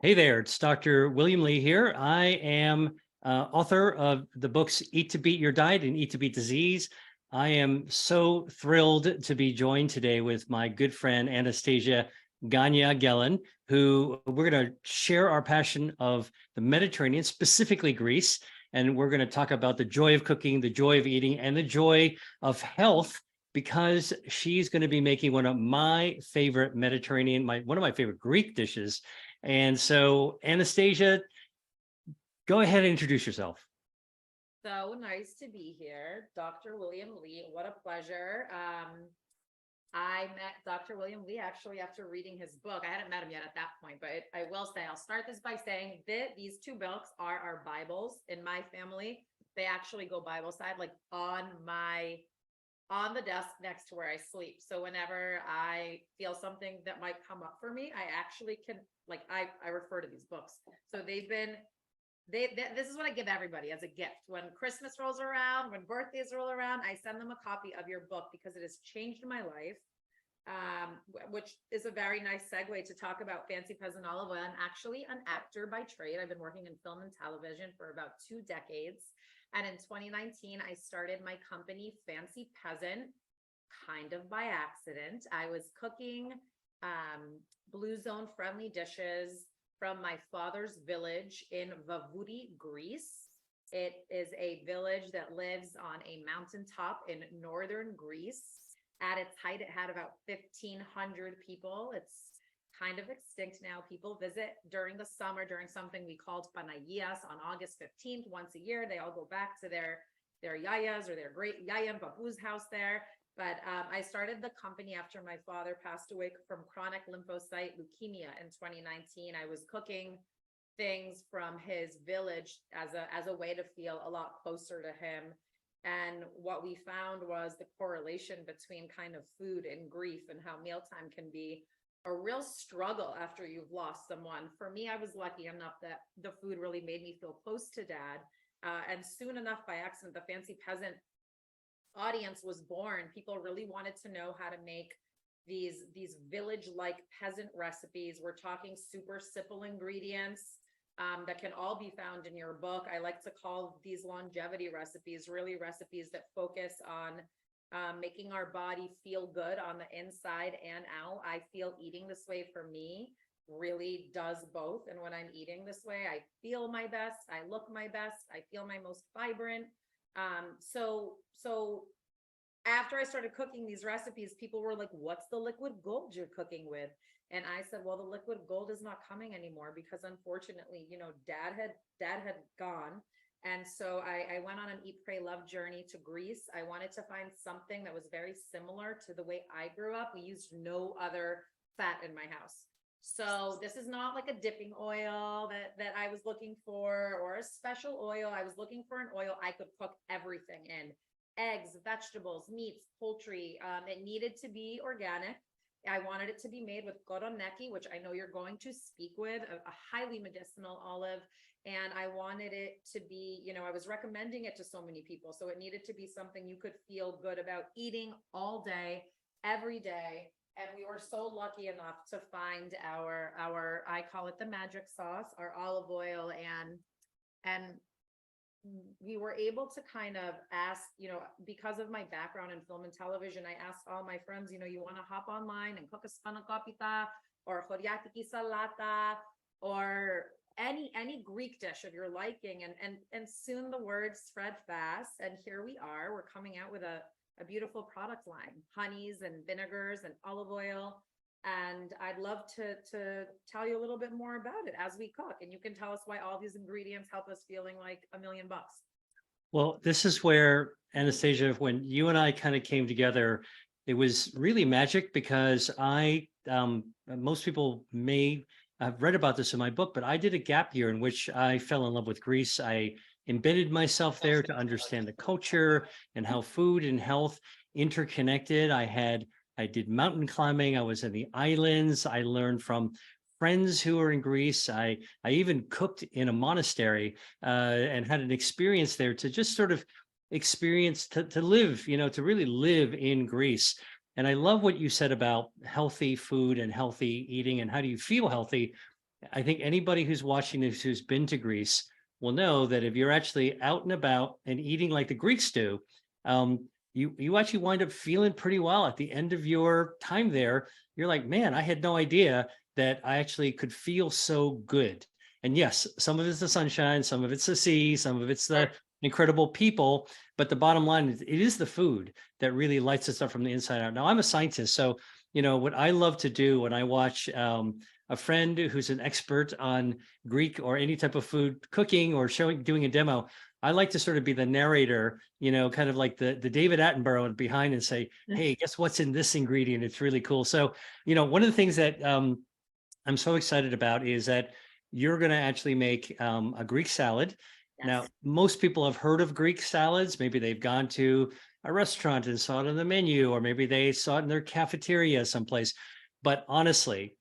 Hey there, it's Dr. William Lee here. I am author of the books Eat to Beat Your Diet and Eat to Beat Disease. I am so thrilled to be joined today with my good friend Anastasia Ganias-Gellen, who we're going to share our passion of the Mediterranean, specifically Greece. And we're going to talk about the joy of cooking, the joy of eating, and the joy of health, because she's going to be making one of my favorite Mediterranean, one of my favorite Greek dishes. And so, Anastasia, go ahead and introduce yourself. So nice to be here, Dr. William Lee. What a pleasure. I met Dr. William Lee actually after reading his book. I hadn't met him yet at that point, but I will say, I'll start this by saying that these two books are our Bibles in my family. They actually go Bible side, like on the desk next to where I sleep. So whenever I feel something that might come up for me, I actually can, like, I refer to these books. So this is what I give everybody as a gift. When Christmas rolls around, when birthdays roll around, I send them a copy of your book because it has changed my life. Which is a very nice segue to talk about Fancy Peasant Olive Oil. I'm actually an actor by trade. I've been working in film and television for about 2 decades. And in 2019, I started my company, Fancy Peasant, kind of by accident. I was cooking Blue Zone friendly dishes from my father's village in Vavoudi, Greece. It is a village that lives on a mountaintop in northern Greece. At its height, it had about 1,500 people. It's kind of extinct now. People visit during the summer, during something we called Panagias on August 15th. Once a year, they all go back to their yayas or their great yaya and babu's house there. But I started the company after my father passed away from chronic lymphocyte leukemia in 2019. I was cooking things from his village as a way to feel a lot closer to him. And what we found was the correlation between kind of food and grief, and how mealtime can be a real struggle after you've lost someone. For me, I was lucky enough that the food really made me feel close to dad. And soon enough, by accident, the Fancy Peasant audience was born. People really wanted to know how to make these village-like peasant recipes. We're talking super simple ingredients that can all be found in your book. I like to call these longevity recipes, really recipes that focus on making our body feel good on the inside and out. I feel eating this way for me really does both. And when I'm eating this way, I feel my best, I look my best, I feel my most vibrant. So after I started cooking these recipes, people were like, what's the liquid gold you're cooking with? And I said, well, the liquid gold is not coming anymore because unfortunately, dad had gone. And so I went on an Eat, Pray, Love journey to Greece. I wanted to find something that was very similar to the way I grew up. We used no other fat in my house. So this is not like a dipping oil that I was looking for, or a special oil. I was looking for an oil I could cook everything in: eggs, vegetables, meats, poultry. It needed to be organic. I wanted it to be made with koroneki, which I know you're going to speak with, a highly medicinal olive. And I wanted it to be, I was recommending it to so many people. So it needed to be something you could feel good about eating all day, every day. And we were so lucky enough to find our I call it the magic sauce, our olive oil. And we were able to kind of ask, because of my background in film and television, I asked all my friends, you want to hop online and cook a spanakopita or choriatiki salata or any Greek dish of your liking. And soon the word spread fast. And here we are, we're coming out with a beautiful product line: honeys and vinegars and olive oil. And I'd love to tell you a little bit more about it as we cook. And you can tell us why all these ingredients help us feeling like $1,000,000. Well, this is where, Anastasia, when you and I kind of came together, it was really magic because most people may have read about this in my book, but I did a gap year in which I fell in love with Greece. I embedded myself there to understand the culture and how food and health interconnected. I did mountain climbing. I was in the islands. I learned from friends who are in Greece. I even cooked in a monastery and had an experience there to just sort of experience to live, to really live in Greece. And I love what you said about healthy food and healthy eating and how do you feel healthy. I think anybody who's watching this who's been to Greece will know that if you're actually out and about and eating like the Greeks do, you actually wind up feeling pretty well at the end of your time there. You're like, man, I had no idea that I actually could feel so good. And yes, some of it's the sunshine, some of it's the sea, some of it's the incredible people. But the bottom line is, it is the food that really lights us up from the inside out. Now, I'm a scientist, so what I love to do when I watch a friend who's an expert on Greek or any type of food cooking or doing a demo, I like to sort of be the narrator, kind of like the David Attenborough behind and say, hey, guess what's in this ingredient? It's really cool. So, one of the things that I'm so excited about is that you're going to actually make a Greek salad. Now, Yes. most people have heard of Greek salads. Maybe they've gone to a restaurant and saw it on the menu, or maybe they saw it in their cafeteria someplace. But honestly,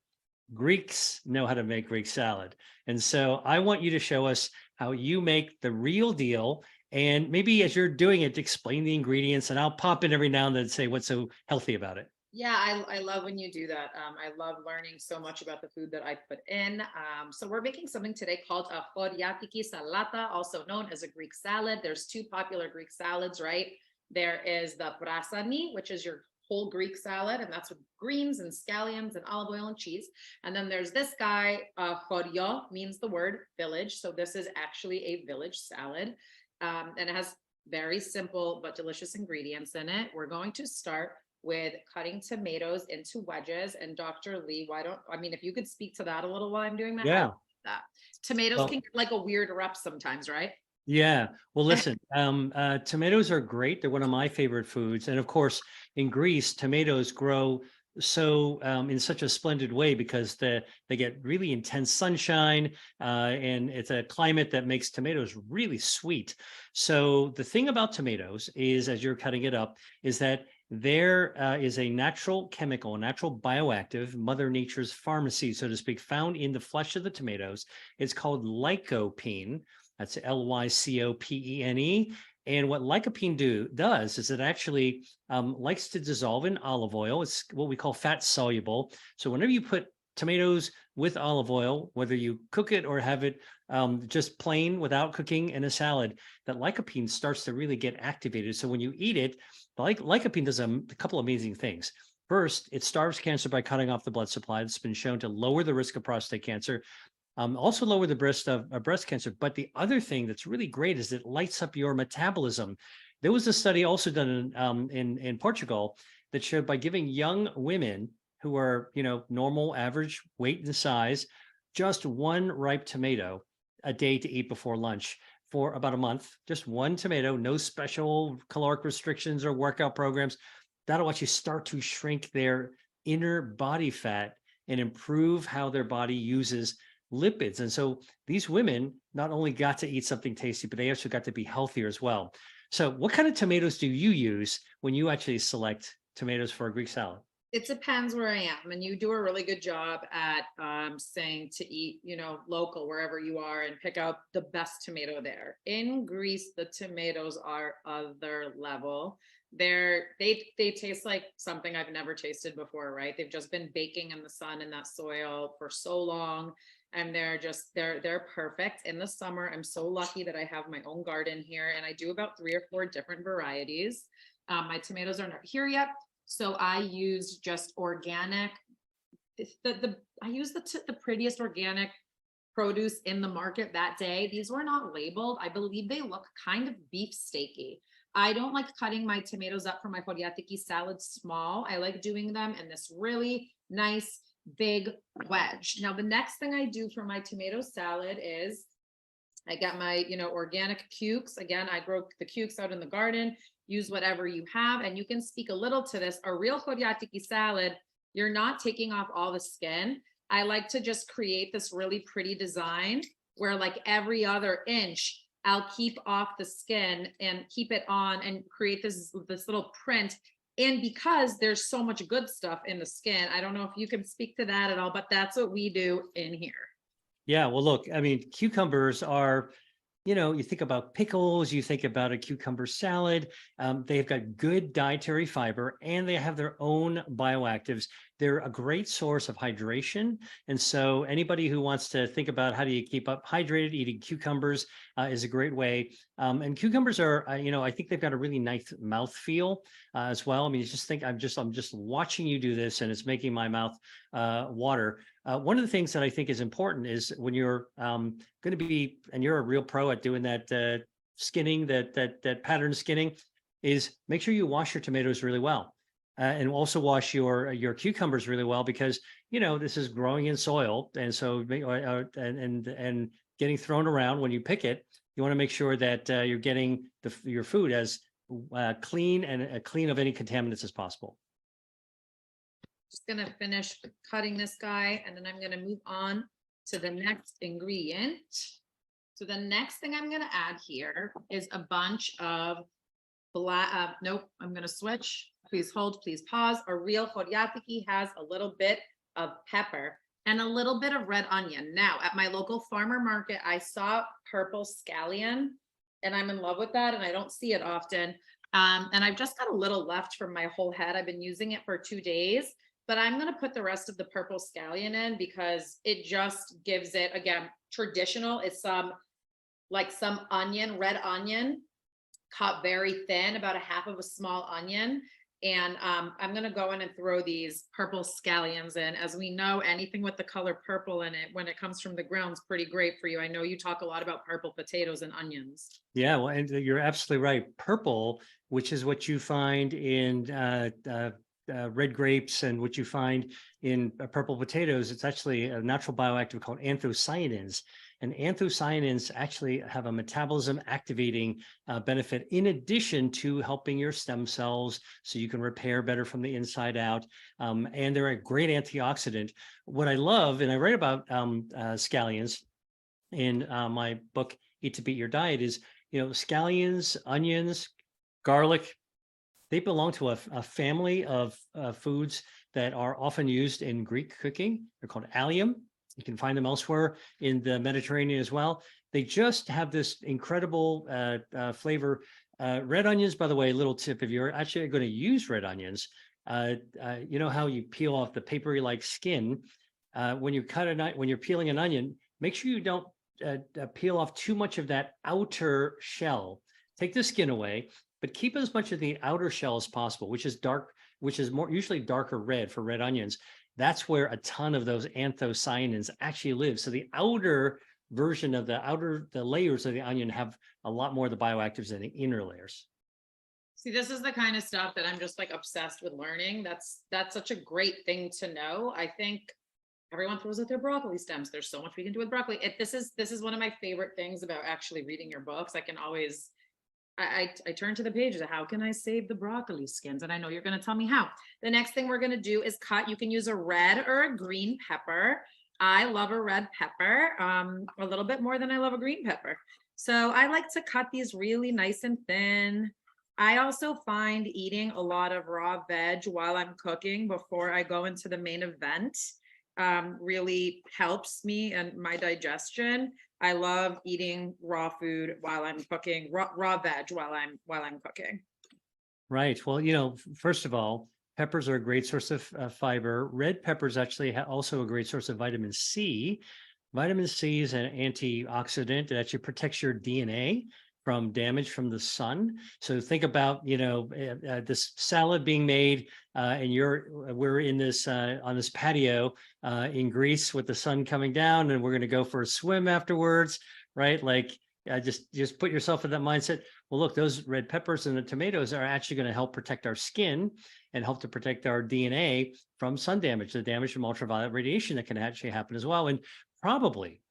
Greeks know how to make Greek salad. And so I want you to show us how you make the real deal. And maybe as you're doing it, explain the ingredients, and I'll pop in every now and then and say what's so healthy about it. Yeah, I love when you do that. I love learning so much about the food that I put in. So we're making something today called a choriatiki salata, also known as a Greek salad. There's two popular Greek salads, right? There is the prasani, which is your whole Greek salad, and that's with greens and scallions and olive oil and cheese. And then there's this guy, chorio means the word village. So this is actually a village salad. And it has very simple but delicious ingredients in it. We're going to start with cutting tomatoes into wedges. And Dr. Lee, if you could speak to that a little while I'm doing that. I Yeah. love that. Tomatoes Well, can get like a weird rep sometimes, right? yeah. Well, listen, tomatoes are great. They're one of my favorite foods. And of course, in Greece, tomatoes grow so in such a splendid way because they get really intense sunshine, and it's a climate that makes tomatoes really sweet. So the thing about tomatoes is, as you're cutting it up, is that there is a natural chemical, a natural bioactive, Mother Nature's pharmacy, so to speak, found in the flesh of the tomatoes. It's called lycopene. That's Lycopene. And what lycopene does is it actually likes to dissolve in olive oil. It's what we call fat soluble. So whenever you put tomatoes with olive oil, whether you cook it or have it just plain without cooking in a salad, that lycopene starts to really get activated. So when you eat it, lycopene does a couple amazing things. First, it starves cancer by cutting off the blood supply. It's been shown to lower the risk of prostate cancer, also lower the risk of breast cancer. But the other thing that's really great is it lights up your metabolism. There was a study also done in Portugal that showed by giving young women who are normal average weight and size just one ripe tomato a day to eat before lunch for about a month, just one tomato, no special caloric restrictions or workout programs. That'll actually start to shrink their inner body fat and improve how their body uses lipids. And so these women not only got to eat something tasty, but they also got to be healthier as well. So what kind of tomatoes do you use when you actually select tomatoes for a Greek salad? It depends where I am, and you do a really good job at saying to eat, local wherever you are and pick out the best tomato there. In Greece, the tomatoes are other level. They taste like something I've never tasted before, right? They've just been baking in the sun in that soil for so long, and they're perfect in the summer. I'm so lucky that I have my own garden here, and I do about 3 or 4 different varieties. My tomatoes are not here yet, so I use just organic. I use the prettiest organic produce in the market that day. These were not labeled. I believe they look kind of beef steaky. I don't like cutting my tomatoes up for my choriatiki salad small. I like doing them in this really nice big wedge. Now, the next thing I do for my tomato salad is I got my, organic cukes. Again, I grow the cukes out in the garden. Use whatever you have, and you can speak a little to this. A real choriatiki salad, you're not taking off all the skin. I like to just create this really pretty design where like every other inch, I'll keep off the skin and keep it on and create this little print. And because there's so much good stuff in the skin, I don't know if you can speak to that at all, but that's what we do in here. Yeah, well, look, I mean, cucumbers are, you think about pickles, you think about a cucumber salad. They've got good dietary fiber and they have their own bioactives they're a great source of hydration. And so anybody who wants to think about how do you keep up hydrated, eating cucumbers is a great way. And cucumbers are, I think they've got a really nice mouth feel as well. I mean, you just think I'm just watching you do this, and it's making my mouth water. One of the things that I think is important is when you're going to be, and you're a real pro at doing that skinning, that pattern skinning, is make sure you wash your tomatoes really well. And also wash your cucumbers really well, because this is growing in soil, and so and getting thrown around when you pick it. You want to make sure that you're getting your food as clean and clean of any contaminants as possible. Just gonna finish cutting this guy, and then I'm gonna move on to the next ingredient. So the next thing I'm gonna add here is a bunch of black, nope, I'm gonna switch. Please hold, please pause. A real Horiatiki has a little bit of pepper and a little bit of red onion. Now, at my local farmer market, I saw purple scallion, and I'm in love with that, and I don't see it often. And I've just got a little left from my whole head. I've been using it for 2 days, but I'm gonna put the rest of the purple scallion in because it just gives it, again, traditional. It's some onion, red onion, cut very thin, about a half of a small onion. And I'm gonna go in and throw these purple scallions in. As we know, anything with the color purple in it, when it comes from the ground, is pretty great for you. I know you talk a lot about purple potatoes and onions. Yeah, well, and you're absolutely right. Purple, which is what you find in red grapes and what you find in purple potatoes, it's actually a natural bioactive called anthocyanins. And anthocyanins actually have a metabolism activating benefit in addition to helping your stem cells so you can repair better from the inside out. And they're a great antioxidant. What I love, and I write about scallions in my book, Eat to Beat Your Diet, is, scallions, onions, garlic, they belong to a family of foods that are often used in Greek cooking. They're called allium. You can find them elsewhere in the Mediterranean as well. They just have this incredible flavor. Red onions, by the way, little tip, if you're actually going to use red onions, you know how you peel off the papery-like skin. When you're peeling an onion, make sure you don't peel off too much of that outer shell. Take the skin away, but keep as much of the outer shell as possible, which is dark, which is more usually darker red for red onions. That's where a ton of those anthocyanins actually live. So the outer version of the layers of the onion have a lot more of the bioactives than the inner layers. See, this is the kind of stuff that I'm just obsessed with learning. That's such a great thing to know. I think everyone throws out their broccoli stems. There's so much we can do with broccoli. This is one of my favorite things about actually reading your books. I can always I turn to the pages of how can I save the broccoli skins? And I know you're going to tell me how. The next thing we're going to do is cut. You can use a red or a green pepper. I love a red pepper a little bit more than I love a green pepper. So I like to cut these really nice and thin. I also find eating a lot of raw veg while I'm cooking before I go into the main event really helps me and my digestion. I love eating raw food while I'm cooking, raw veg while I'm cooking. Right. Well, first of all, peppers are a great source of fiber. Red peppers actually also a great source of vitamin C. Vitamin C is an antioxidant. It actually protects your DNA from damage from the sun. So think about, this salad being made, and we're in this on this patio in Greece with the sun coming down, and we're going to go for a swim afterwards, right? Just put yourself in that mindset. Well, look, those red peppers and the tomatoes are actually going to help protect our skin and help to protect our DNA from sun damage, the damage from ultraviolet radiation that can actually happen as well. And probably,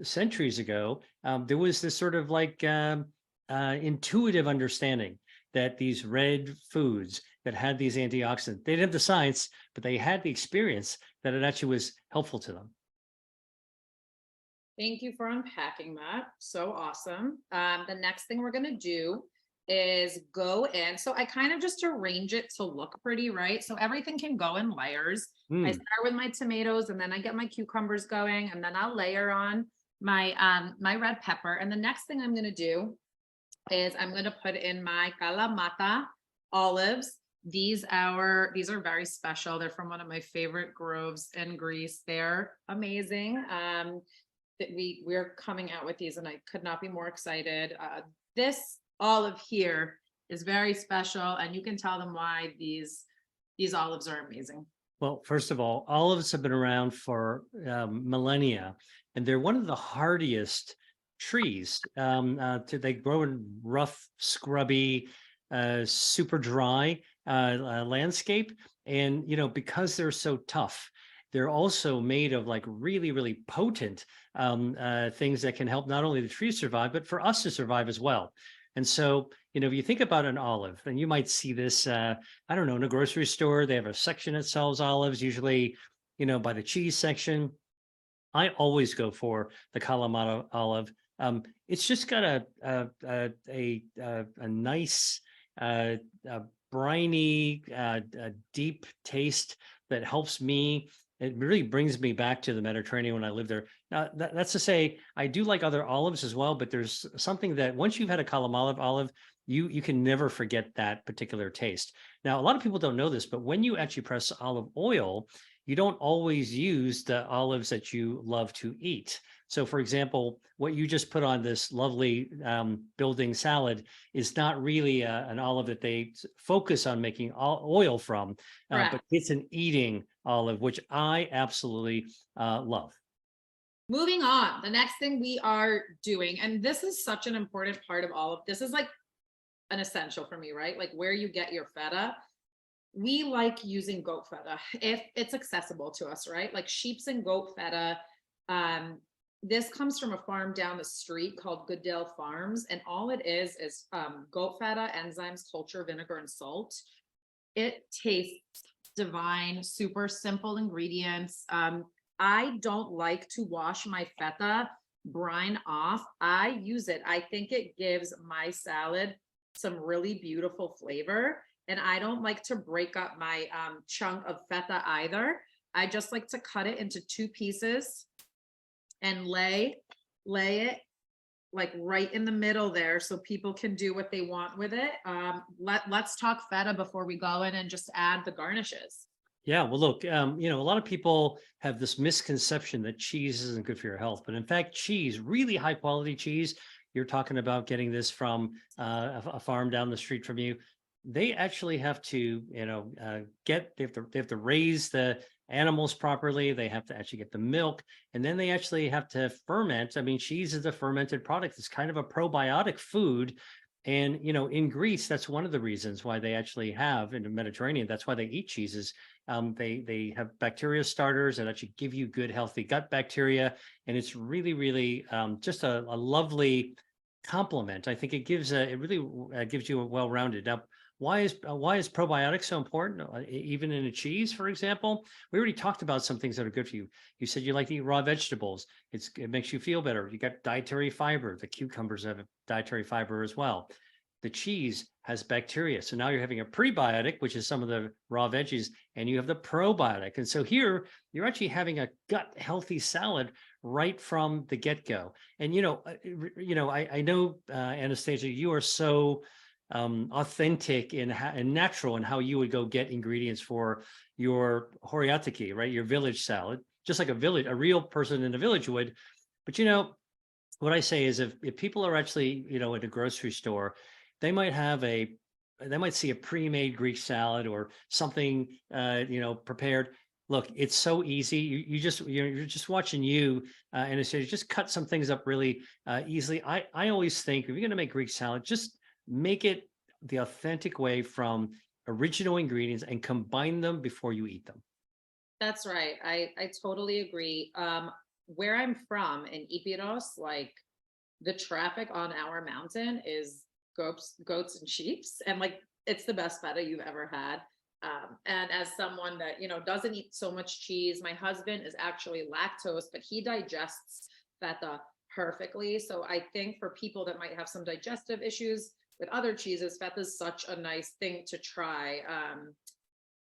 centuries ago, there was this sort of intuitive understanding that these red foods that had these antioxidants, they didn't have the science, but they had the experience that it actually was helpful to them. Thank you for unpacking that. So awesome. The next thing we're going to do is go in. So I kind of just arrange it to look pretty, right? So everything can go in layers. I start with my tomatoes, and then I get my cucumbers going, and then I'll layer on my my red pepper. And the next thing I'm going to do is I'm going to put in my kalamata olives. These are very special. They're from one of my favorite groves in Greece. They're amazing. That we're coming out with these, and I could not be more excited. This olive here is very special, and you can tell them why these olives are amazing. Well, first of all, olives have been around for millennia, and they're one of the hardiest trees. They grow in rough, scrubby, super dry landscape, and because they're so tough, they're also made of like really, really potent things that can help not only the tree survive, but for us to survive as well. And so, if you think about an olive, and you might see this, I don't know, in a grocery store, they have a section that sells olives, usually, by the cheese section. I always go for the Kalamata olive. It's just got a nice, briny, deep taste that helps me. It really brings me back to the Mediterranean when I lived there. Now, that's to say, I do like other olives as well, but there's something that once you've had a Kalamata olive, you can never forget that particular taste. Now, a lot of people don't know this, but when you actually press olive oil, you don't always use the olives that you love to eat. So, for example, what you just put on this lovely building salad is not really an olive that they focus on making oil from, but it's an eating olive, which I absolutely love. Moving on, the next thing we are doing, and this is such an important part of all of this, is like an essential for me, right? Like where you get your feta. We like using goat feta if it's accessible to us, right? Like sheep's and goat feta. This comes from a farm down the street called Goodale Farms, and all it is goat feta, enzymes, culture, vinegar, and salt. It tastes divine, super simple ingredients. I don't like to wash my feta brine off. I use it. I think it gives my salad some really beautiful flavor. And I don't like to break up my chunk of feta either. I just like to cut it into 2 pieces and lay it like right in the middle there so people can do what they want with it. Let's talk feta before we go in and just add the garnishes. Yeah, well, look, a lot of people have this misconception that cheese isn't good for your health, but in fact, cheese, really high quality cheese, you're talking about getting this from a farm down the street from you. They actually have to, they have to raise the animals properly. They have to actually get the milk, and then they actually have to ferment. I mean, cheese is a fermented product. It's kind of a probiotic food. And, in Greece, that's one of the reasons why they actually have in the Mediterranean, that's why they eat cheeses. They have bacteria starters that actually give you good, healthy gut bacteria. And it's really, really just a lovely complement. I think it really gives you a well-rounded. Now, why is probiotics so important? Even in a cheese, for example, we already talked about some things that are good for you. You said you like to eat raw vegetables. It makes you feel better. You got dietary fiber. The cucumbers have dietary fiber as well. The cheese has bacteria. So now you're having a prebiotic, which is some of the raw veggies, and you have the probiotic. And so here you're actually having a gut healthy salad right from the get-go. And I know, Anastasia, you are so authentic and natural in how you would go get ingredients for your horiatiki, right? Your village salad, just like a real person in a village would. But what I say is if people are actually, at a grocery store, they might see a pre-made Greek salad or something, prepared. Look, it's so easy. You're just watching and it's just cut some things up really easily. I always think if you're going to make Greek salad, just make it the authentic way from original ingredients and combine them before you eat them. That's right. I totally agree. Where I'm from in Ipiros, like the traffic on our mountain is goats and sheeps, and like it's the best feta you've ever had. And as someone that doesn't eat so much cheese, my husband is actually lactose, but he digests feta perfectly. So I think for people that might have some digestive issues with other cheeses, feta is such a nice thing to try.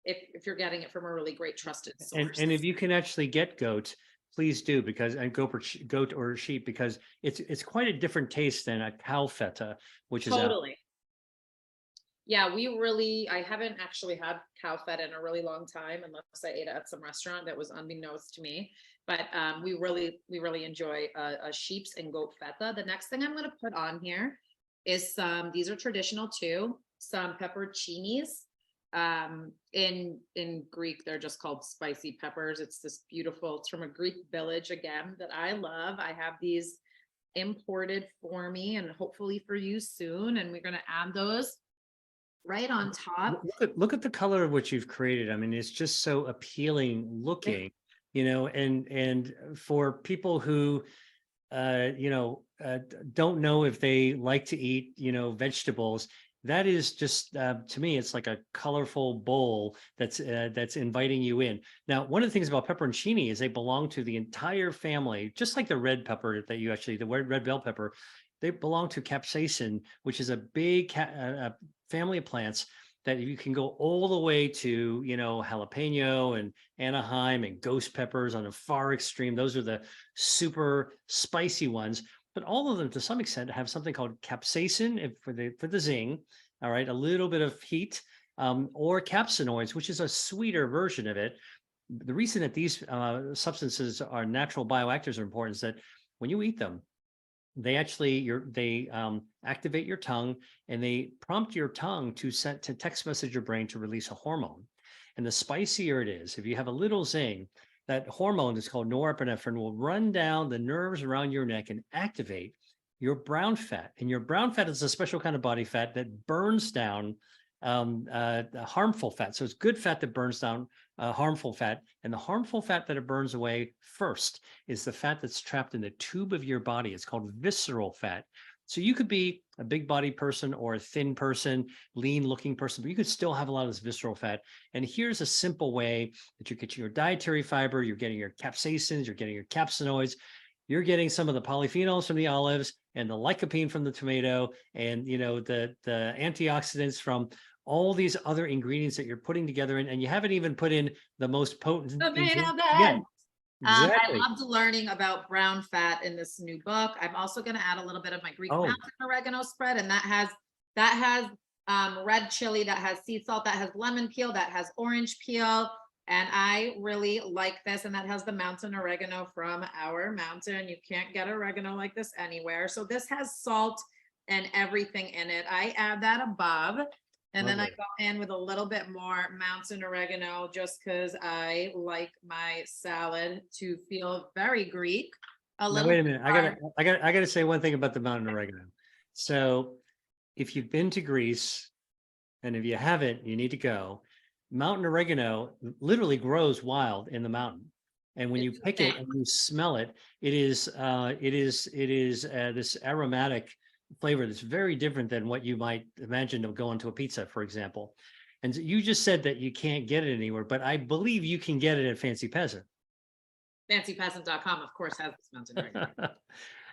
If you're getting it from a really great trusted source. And if you can actually get goat, please do, because goat or sheep, because it's quite a different taste than a cow feta, which is totally. Yeah, I haven't actually had cow fat in a really long time, unless I ate it at some restaurant that was unbeknownst to me. But we really enjoy a sheep's and goat feta. The next thing I'm going to put on here is these are traditional too, some pepperoncinis. In Greek, they're just called spicy peppers. It's this beautiful, it's from a Greek village again that I love. I have these imported for me and hopefully for you soon. And we're going to add those right on top. Look at the color of what you've created. I mean, it's just so appealing It- looking, and for people who don't know if they like to eat, vegetables. That is just to me, it's like a colorful bowl that's inviting you in. Now, one of the things about pepperoncini is they belong to the entire family, just like the red pepper that you actually, the red bell pepper. They belong to capsaicin, which is a big family of plants that you can go all the way to, jalapeno and Anaheim and ghost peppers on the far extreme. Those are the super spicy ones, but all of them to some extent have something called capsaicin for the zing. All right, a little bit of heat, or capsinoids, which is a sweeter version of it. The reason that these substances are natural bioactors are important is that when you eat them, they activate your tongue, and they prompt your tongue to text message your brain to release a hormone. And the spicier it is, if you have a little zing, that hormone that's called norepinephrine will run down the nerves around your neck and activate your brown fat. And your brown fat is a special kind of body fat that burns down harmful fat. So it's good fat that burns down harmful fat. And the harmful fat that it burns away first is the fat that's trapped in the tube of your body. It's called visceral fat. So you could be a big body person or a thin person, lean looking person, but you could still have a lot of this visceral fat. And here's a simple way that you're getting your dietary fiber, you're getting your capsaicins, you're getting your capsinoids, you're getting some of the polyphenols from the olives and the lycopene from the tomato, and the antioxidants from all these other ingredients that you're putting together in, and you haven't even put in the most potent Tomato ingredient. Yeah, bed. I exactly. loved learning about brown fat in this new book. I'm also going to add a little bit of my Greek Oh, mountain oregano spread, and that has red chili, that has sea salt, that has lemon peel, that has orange peel, and I really like this. And that has the mountain oregano from our mountain. You can't get oregano like this anywhere. So this has salt and everything in it. I add that above. And then I lovely. go in with a little bit more mountain oregano just because I like my salad to feel very Greek. A Now, little wait a bit minute. hard. I gotta say one thing about the mountain oregano. So if you've been to Greece, and if you haven't, you need to go. Mountain oregano literally grows wild in the mountain. And when you It's pick it insane. and you smell it, it is this aromatic flavor that's very different than what you might imagine of going to a pizza, for example. And you just said that you can't get it anywhere, but I believe you can get it at Fancy Peasant. Fancypeasant.com, of course, has this mountain oregano.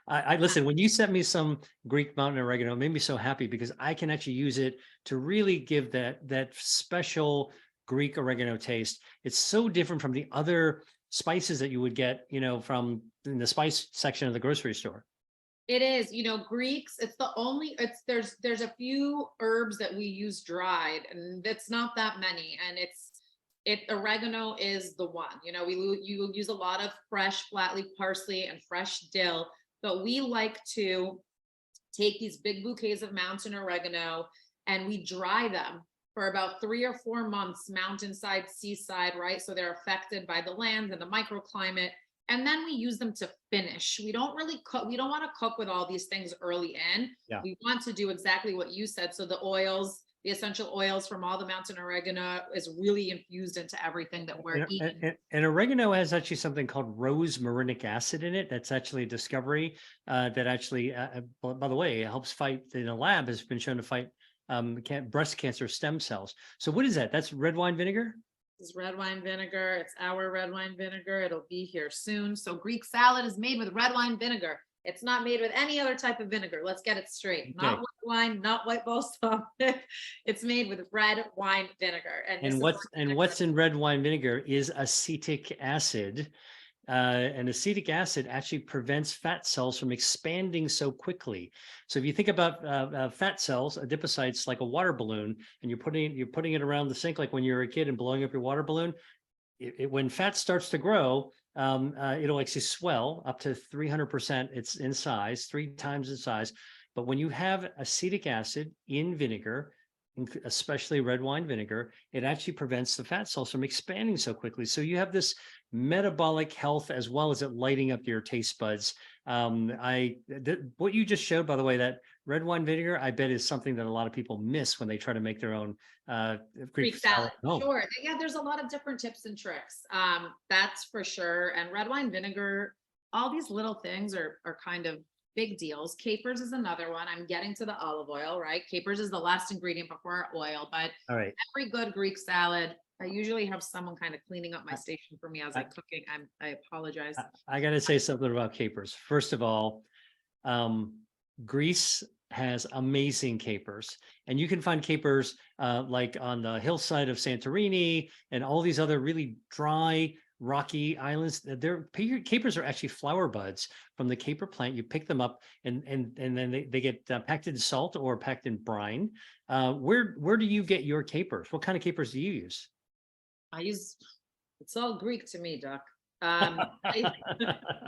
I listen, when you sent me some Greek mountain oregano, it made me so happy because I can actually use it to really give that special Greek oregano taste. It's so different from the other spices that you would get, from in the spice section of the grocery store. It is, Greeks, it's the only, there's a few herbs that we use dried, and it's not that many. And oregano is the one, you use a lot of fresh flat leaf parsley and fresh dill, but we like to take these big bouquets of mountain oregano and we dry them for about 3 or 4 months, mountainside, seaside, right? So they're affected by the land and the microclimate. And then we use them to finish. We don't really cook. We don't want to cook with all these things early in. Yeah. We want to do exactly what you said. So the oils, the essential oils from all the mountain oregano is really infused into everything that we're eating. And oregano has actually something called rosmarinic acid in it. That's actually a discovery that actually, by the way, it helps fight in a lab, has been shown to fight breast cancer stem cells. So what is that? That's red wine vinegar? This is red wine vinegar. It's our red wine vinegar. It'll be here soon. So Greek salad is made with red wine vinegar. It's not made with any other type of vinegar. Let's get it straight. Okay. Not white wine, not white balsamic. It's made with red wine vinegar. And what's in red wine vinegar is acetic acid. and acetic acid actually prevents fat cells from expanding so quickly. So if you think about fat cells, adipocytes, like a water balloon, and you're putting it around the sink like when you're a kid and blowing up your water balloon, when fat starts to grow, it'll actually swell up to 300%. It's in size, 3 times in size. But when you have acetic acid in vinegar, especially red wine vinegar, it actually prevents the fat cells from expanding so quickly. So you have this metabolic health as well as it lighting up your taste buds. What you just showed, by the way, that red wine vinegar, I bet is something that a lot of people miss when they try to make their own uh, Greek Greek salad. salad at home. Sure. Yeah, there's a lot of different tips and tricks. That's for sure. And red wine vinegar, all these little things are kind of big deals. Capers is another one. I'm getting to the olive oil, right? Capers is the last ingredient before oil, but All right. every good Greek salad, I usually have someone kind of cleaning up my station for me as I'm cooking. I apologize. I got to say something about capers. First of all, um, Greece has amazing capers, and you can find capers like on the hillside of Santorini and all these other really dry, rocky islands. Capers are actually flower buds from the caper plant. You pick them up, and then they get packed in salt or packed in brine. Where do you get your capers? What kind of capers do you use? I use it's all Greek to me, Duck.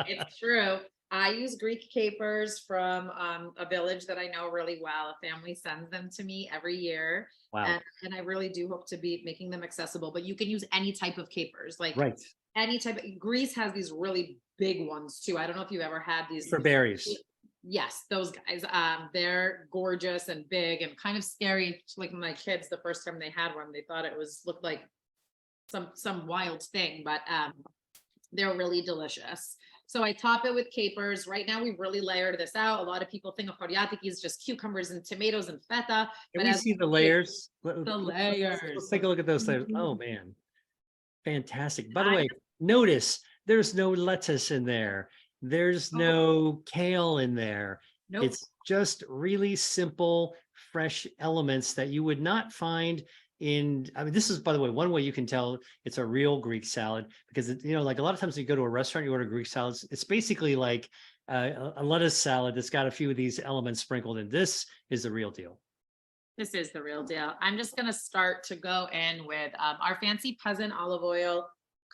It's true. I use Greek capers from a village that I know really well. A family sends them to me every year, Wow. and I really do hope to be making them accessible. But you can use any type of capers, like Right. any type of. Greece has these really big ones too. I don't know if you've ever had these. For berries. Yes, those guys. They're gorgeous and big and kind of scary. Like my kids, the first time they had one, they thought it was looked like some wild thing, but they're really delicious. So I top it with capers. Right now, we've really layered this out. A lot of people think of Probiotics is just cucumbers and tomatoes and feta, Can but we as see the layers? the Let's layers. take a look at those layers. Oh man, fantastic. By the I way, notice there's no lettuce in there. There's oh, no kale in there. nope. It's just really simple, fresh elements that you would not find in. I mean, this is, by the way, one way you can tell it's a real Greek salad because like a lot of times you go to a restaurant, you order Greek salads. It's basically like a lettuce salad that's got a few of these elements sprinkled in. This is the real deal. This is the real deal. I'm just going to start to go in with our fancy peasant olive oil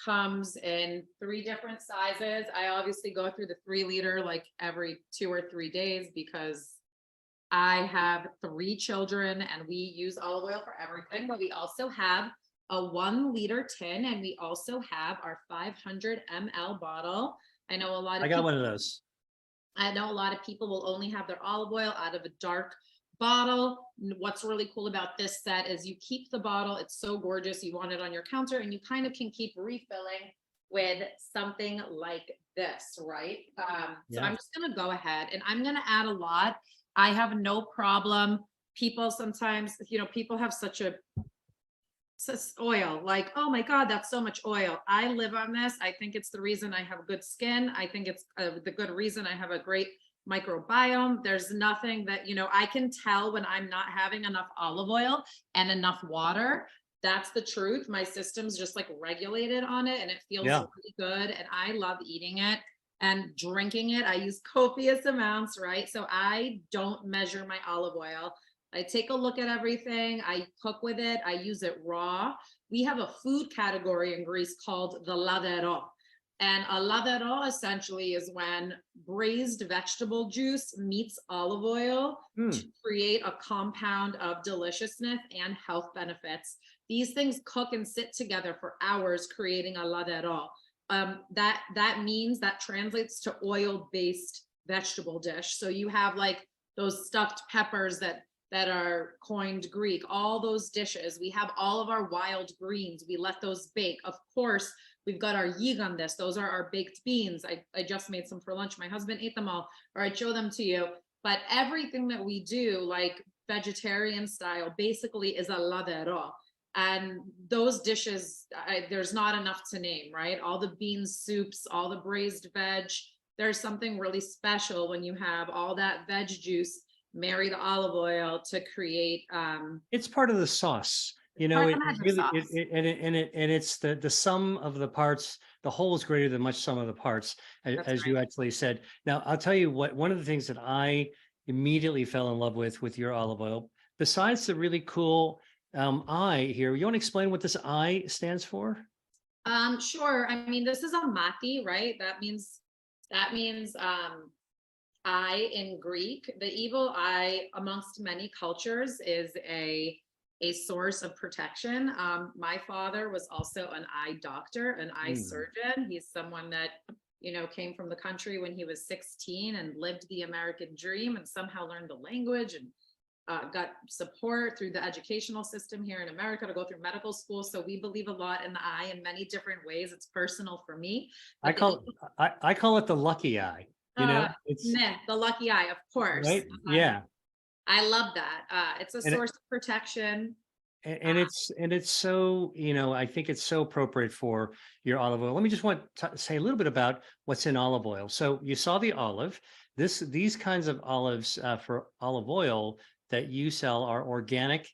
comes in 3 different sizes. I obviously go through the 3 liter like every 2 or 3 days because I have 3 children and we use olive oil for everything, but we also have a 1 liter tin and we also have our 500 ml bottle. I know a lot I of got people one of those. I know a lot of people will only have their olive oil out of a dark bottle. What's really cool about this set is you keep the bottle. It's so gorgeous. You want it on your counter and you kind of can keep refilling with something like this, right? So Yeah. I'm just going to go ahead and I'm going to add a lot. I have no problem. People sometimes, people have such a oil like, oh my god, that's so much oil. I live on this. I think it's the reason I have good skin. I think it's the good reason I have a great microbiome. There's nothing that I can tell when I'm not having enough olive oil and enough water. That's the truth. My system's just like regulated on it and it feels Yeah. really good and I love eating it and drinking it. I use copious amounts, right? So I don't measure my olive oil. I take a look at everything. I cook with it. I use it raw. We have a food category in Greece called the ladero. And a ladero essentially is when braised vegetable juice meets olive oil to create a compound of deliciousness and health benefits. These things cook and sit together for hours, creating a ladero. That means that translates to oil-based vegetable dish. So you have like those stuffed peppers that are coined Greek, all those dishes. We have all of our wild greens. We let those bake. Of course, we've got our gigantes. Those are our baked beans. I just made some for lunch. My husband ate them all, or I'd show them to you. But everything that we do, like vegetarian style, basically is a ladero. And those dishes, there's not enough to name, right? All the bean soups, all the braised veg. There's something really special when you have all that veg juice marry the olive oil to create It's part of the sauce. part of It the magic really sauce. and it's the sum of the parts the whole is greater than much sum of the parts, That's as right. you actually said. Now, I'll tell you what, one of the things that I immediately fell in love with your olive oil, besides the really cool I here, you want to explain what this I stands for? Sure. I mean, this is a mati, right? That means eye in Greek. The evil eye amongst many cultures is a source of protection. My father was also an eye doctor, an eye Mm. surgeon. He's someone that, came from the country when he was 16 and lived the American dream and somehow learned the language and got support through the educational system here in America to go through medical school. So we believe a lot in the eye in many different ways. It's personal for me, I but the call I call it the lucky eye. You know, uh, it's meh, the lucky eye, of course. right. Yeah. I love that. It's a And source of protection. and it's so, I think it's so appropriate for your olive oil. Let me just say a little bit about what's in olive oil. So you saw the olive. These kinds of olives for olive oil that you sell are organic,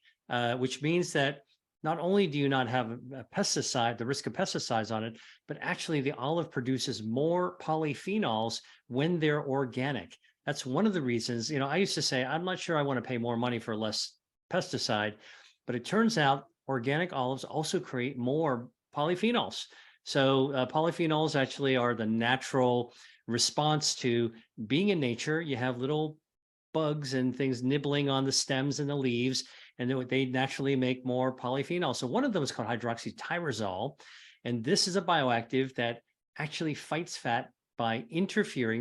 which means that not only do you not have a pesticide, the risk of pesticides on it, but actually the olive produces more polyphenols when they're organic. That's one of the reasons, I used to say, I'm not sure I want to pay more money for less pesticide, but it turns out organic olives also create more polyphenols. So polyphenols actually are the natural response to being in nature. You have little bugs and things nibbling on the stems and the leaves, and they naturally make more polyphenols. So one of them is called hydroxytyrosol, and this is a bioactive that actually fights fat by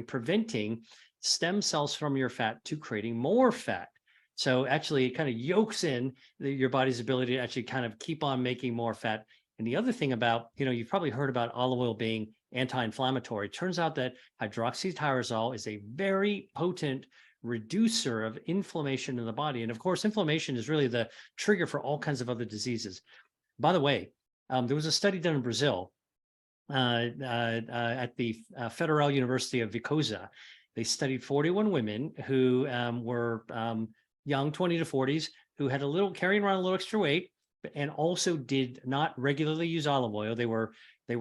preventing stem cells from your fat to creating more fat. So actually, it kind of yokes in your body's ability to actually kind of keep on making more fat. And the other thing about, you've probably heard about olive oil being anti-inflammatory. It turns out that hydroxytyrosol is a very potent reducer of inflammation in the body. And of course, inflammation is really the trigger for all kinds of other diseases. By the way, there was a study done in Brazil at the Federal University of Vicosa. They studied 41 women who were young, 20 to 40s, who had carrying around a little extra weight, and also did not regularly use olive oil. They were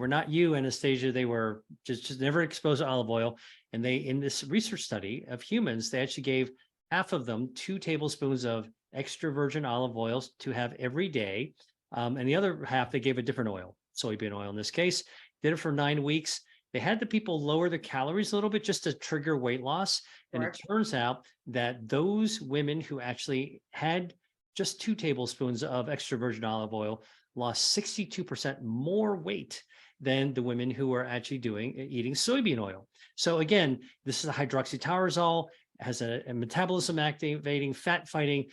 not you, Anastasia. They were just never exposed to olive oil. And in this research study of humans, they actually gave half of them 2 tablespoons of extra virgin olive oils to have every day. And the other half, they gave a different oil, soybean oil in this case, did it for 9 weeks. They had the people lower the calories a little bit just to trigger weight loss. And it Sure. turns out that those women who actually had just 2 tablespoons of extra virgin olive oil lost 62% more weight than the women who were actually eating soybean oil. So again, this is a hydroxytyrosol, has a metabolism activating, fat fighting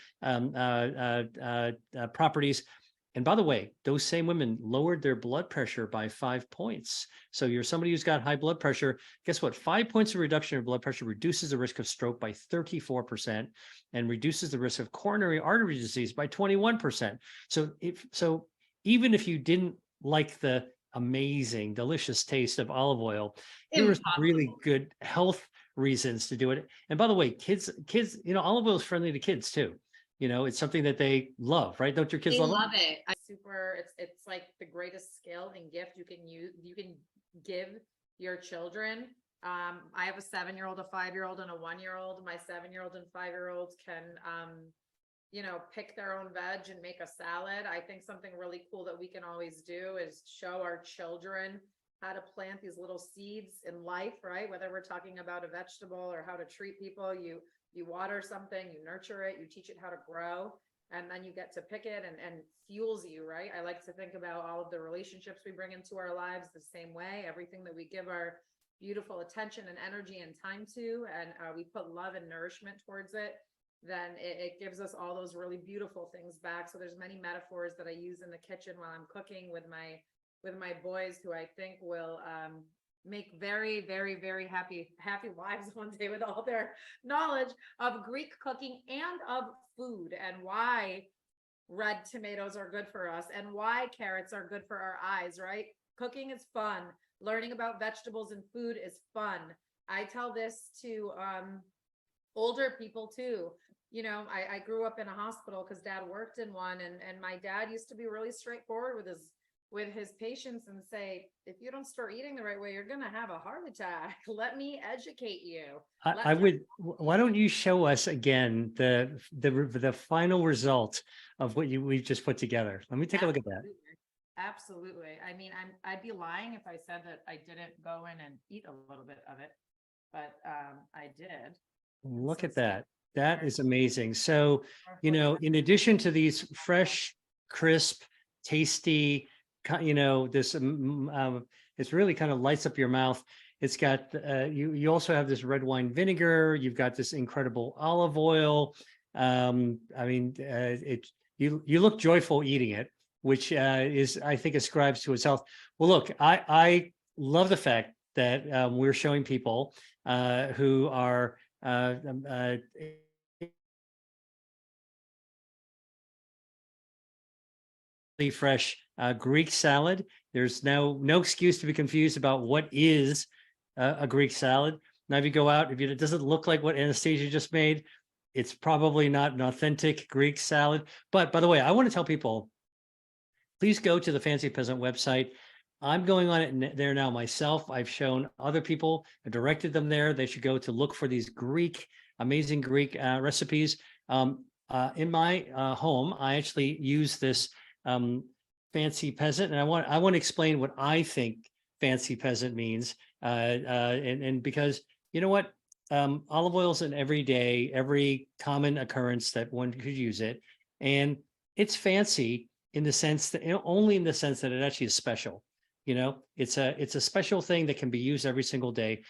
properties. And by the way, those same women lowered their blood pressure by 5 points. So you're somebody who's got high blood pressure. Guess what? 5 points of reduction in blood pressure reduces the risk of stroke by 34% and reduces the risk of coronary artery disease by 21%. So even if you didn't like the amazing, delicious taste of olive oil, here are some really Impossible. good health reasons to do it. And by the way, kids, olive oil is friendly to kids too. It's something that they love, right? Don't your kids They love love it? it. It's like the greatest skill and gift you can give your children. I have a 7-year-old, a 5-year-old, and a 1-year-old. My 7-year-old and 5-year-olds can pick their own veg and make a salad. I think something really cool that we can always do is show our children how to plant these little seeds in life, right? Whether we're talking about a vegetable or how to treat people, you water something, you nurture it, you teach it how to grow, and then you get to pick it and fuels you, right? I like to think about all of the relationships we bring into our lives the same way. Everything that we give our beautiful attention and energy and time to, and we put love and nourishment towards it, then it gives us all those really beautiful things back. So there's many metaphors that I use in the kitchen while I'm cooking with my boys, who I think will make very, very, very happy wives one day with all their knowledge of Greek cooking and of food, and why red tomatoes are good for us and why carrots are good for our eyes, right? Cooking is fun. Learning about vegetables and food is fun. I tell this to older people too. I grew up in a hospital because dad worked in one, and my dad used to be really straightforward with with his patients and say, if you don't start eating the right way, you're going to have a heart attack. Let me educate you. I would, why don't you show us again the final result of what we've just put together? Let me take a look at that. Absolutely. I mean, I'd be lying if I said that I didn't go in and eat a little bit of it, but I did. Look So at that. That here. is amazing. So, you know, in addition to these fresh, crisp, tasty, this, it's really kind of lights up your mouth. It's got, you also have this red wine vinegar. You've got this incredible olive oil. I mean, you look joyful eating it, which is, I think, ascribes to its health. Well, look, I love the fact that we're showing people who are fresh Greek salad. There's no excuse to be confused about what is a Greek salad. Now, if you go out, if it doesn't look like what Anastasia just made, it's probably not an authentic Greek salad. But by the way, I want to tell people, please go to the Fancy Peasant website. I'm going on it there now myself. I've shown other people, I directed them there. They should go to look for these amazing Greek recipes. In my home, I actually use this Fancy Peasant, and I want to explain what I think Fancy Peasant means. And because you know what, olive oil is an every common occurrence that one could use it, and it's fancy in the sense that, only in the sense that it actually is special. It's a special thing that can be used every single day.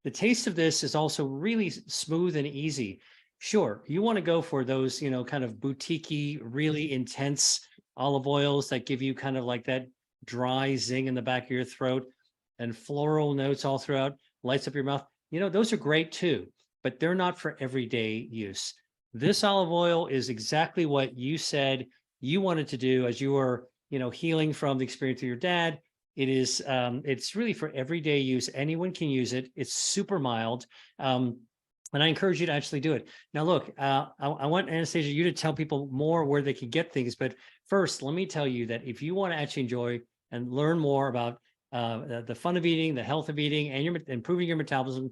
The taste of this is also really smooth and easy. Sure, you want to go for those, kind of boutique-y, really intense olive oils that give you kind of like that dry zing in the back of your throat and floral notes all throughout, lights up your mouth. Those are great too, but they're not for everyday use. This olive oil is exactly what you said you wanted to do as you were, healing from the experience of your dad. It's really for everyday use. Anyone can use it. It's super mild. And I encourage you to actually do it. Now, look, I want Anastasia, you to tell people more where they can get things. But first, let me tell you that if you want to actually enjoy and learn more about the fun of eating, the health of eating, and improving your metabolism,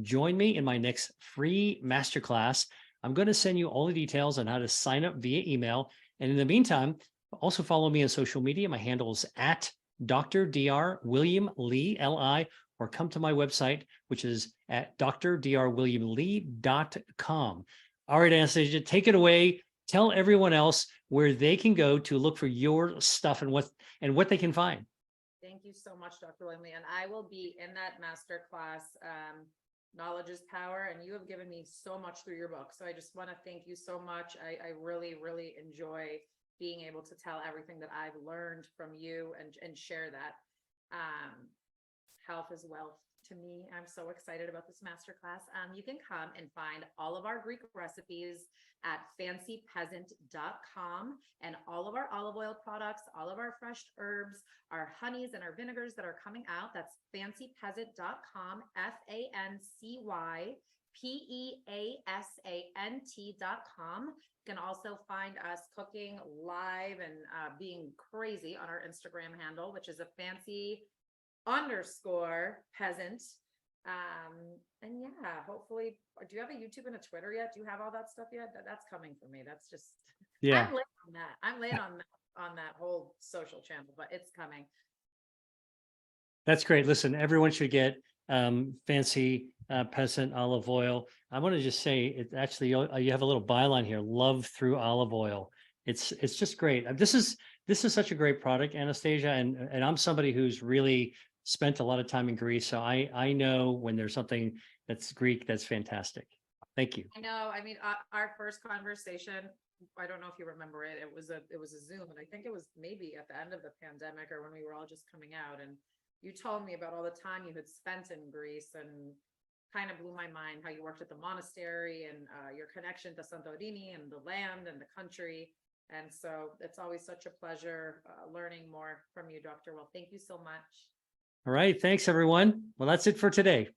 join me in my next free masterclass. I'm going to send you all the details on how to sign up via email. And in the meantime, also follow me on social media. My handle is at Dr. Dr. William Lee, L-I, or come to my website, which is at drdrwilliamlee.com. All right, Anastasia, take it away. Tell everyone else where they can go to look for your stuff and what they can find. Thank you so much, Dr. William Lee. And I will be in that masterclass, Knowledge is Power. And you have given me so much through your book. So I just want to thank you so much. I really, really enjoy being able to tell everything that I've learned from you and share that. Health is wealth to me. I'm so excited about this masterclass. You can come and find all of our Greek recipes at fancypeasant.com, and all of our olive oil products, all of our fresh herbs, our honeys and our vinegars that are coming out. That's fancypeasant.com, FANCYPEASANT.com. You can also find us cooking live and being crazy on our Instagram handle, which is a fancy_peasant. And yeah, hopefully, do you have a YouTube and a Twitter yet? Do you have all that stuff yet? That's coming for me. That's just, yeah. I'm late on that. I'm late on that whole social channel, but it's coming. That's great. Listen, everyone should get Fancy Peasant olive oil. I want to just say, it actually, you have a little byline here: love through olive oil. It's just great. This is such a great product, Anastasia, and I'm somebody who's really spent a lot of time in Greece, so I know when there's something that's Greek that's fantastic. Thank you. I know. I mean, our first conversation, I don't know if you remember it. It was a Zoom, and I think it was maybe at the end of the pandemic or when we were all just coming out. And you told me about all the time you had spent in Greece, and kind of blew my mind how you worked at the monastery and your connection to Santorini and the land and the country. And so it's always such a pleasure learning more from you, Doctor. Well, thank you so much. All right. Thanks, everyone. Well, that's it for today.